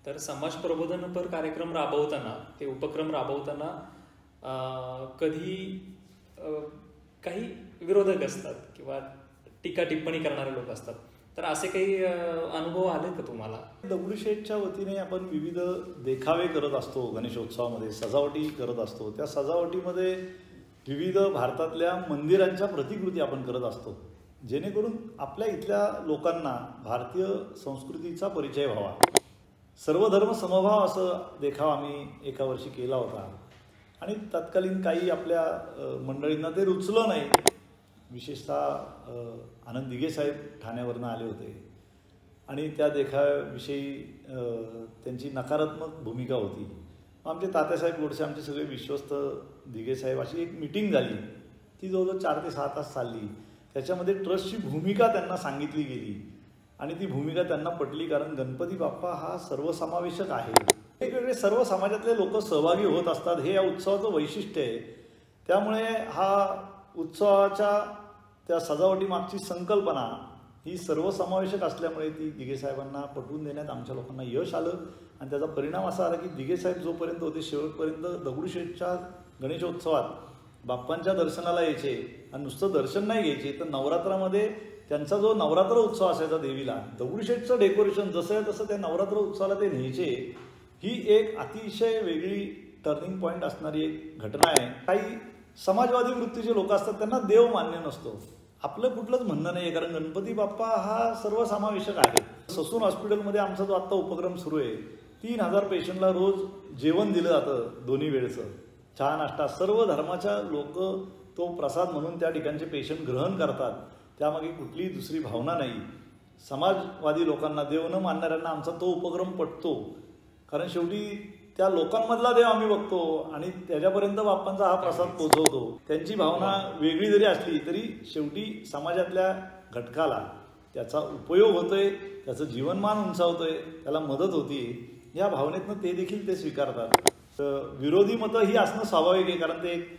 तर समाज प्रबोधनपर कार्यक्रम राबवताना, ते उपक्रम राबवताना कधी काही विरोधक असतात किंवा टीका टिप्पणी करणारे लोक असतात, तर असे काही अनुभव आले का तुम्हाला? दगडूशेठच्या वतीने आपण विविध देखावे करत असतो, गणेशोत्सवामध्ये सजावटी करत असतो. त्या सजावटीमध्ये विविध भारतातल्या मंदिरांच्या प्रतिकृती आपण करत असतो, जेणेकरून आपल्या इथल्या लोकांना भारतीय संस्कृतीचा परिचय व्हावा. सर्वधर्म समभाव असं देखावा आम्ही एका वर्षी केला होता आणि तत्कालीन काही आपल्या मंडळींना ते रुचलं नाही. विशेषतः आनंद दिघे साहेब ठाण्यावरनं आले होते आणि त्या देखाव्याविषयी त्यांची नकारात्मक भूमिका होती. आमचे तात्यासाहेब गोडसे, आमचे सगळे विश्वस्त दिघे साहेब, अशी एक मीटिंग झाली. ती जवळजवळ 4 ते 6 तास चालली. त्याच्यामध्ये ट्रस्टची भूमिका त्यांना सांगितली गेली आणि ती भूमिका त्यांना पटली, कारण गणपती बाप्पा हा सर्वसमावेशक आहे. वेगवेगळे सर्व समाजातले लोक सहभागी होत असतात, हे या उत्सवाचं वैशिष्ट्य आहे. त्यामुळे हा उत्सवाच्या त्या सजावटीमागची संकल्पना ही सर्वसमावेशक असल्यामुळे ती दिघे साहेबांना पटवून देण्यात आमच्या लोकांना यश आलं आणि त्याचा परिणाम असा आला की दिघे साहेब जोपर्यंत होते शेवटपर्यंत दगडूशेठच्या गणेशोत्सवात बाप्पांच्या दर्शनाला यायचे आणि नुसतं दर्शन नाही घ्यायचे, तर नवरात्रामध्ये त्यांचा जो नवरात्र उत्सव असायचा देवीला, दगडूशेठचं डेकोरेशन जसं आहे तसं त्या नवरात्र उत्सवाला ते न्यायचे. ही एक अतिशय वेगळी टर्निंग पॉईंट असणारी एक घटना आहे. काही समाजवादी वृत्तीचे लोक असतात, त्यांना देव मान्य नसतो. आपलं कुठलंच म्हणणं नाही आहे, कारण गणपती बाप्पा हा सर्वसमावेशक आहे. ससून हॉस्पिटलमध्ये आमचा जो आत्ता उपक्रम सुरू आहे, 3000 पेशंटला रोज जेवण दिलं जातं, दोन्ही वेळचं चहा नाश्ता. सर्व धर्माच्या लोक तो प्रसाद म्हणून त्या ठिकाणचे पेशंट ग्रहण करतात. त्यामागे कुठलीही दुसरी भावना नाही. समाजवादी लोकांना, देव न मानणाऱ्यांना आमचा तो उपक्रम पटतो, कारण शेवटी त्या लोकांमधला देव आम्ही बघतो आणि त्याच्यापर्यंत बाप्पांचा हा प्रसाद पोहोचवतो. त्यांची भावना वेगळी जरी असली तरी शेवटी समाजातल्या घटकाला त्याचा उपयोग होतोय, त्याचं जीवनमान उंचावतोय, त्याला मदत होती. या भावनेतनं ते देखील ते स्वीकारतात. विरोधी मतं ही असणं स्वाभाविक आहे, कारण ते एक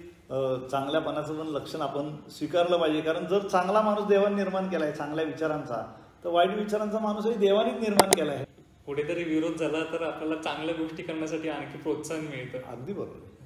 चांगल्यापणाचं पण लक्षण आपण स्वीकारलं पाहिजे. कारण जर चांगला माणूस देवाने निर्माण केला आहे चांगल्या विचारांचा, तर वाईट विचारांचा माणूसही देवानेच निर्माण केला आहे. कुठेतरी विरोध झाला तर आपल्याला चांगल्या गोष्टी करण्यासाठी आणखी प्रोत्साहन मिळतं. अगदी बरोबर.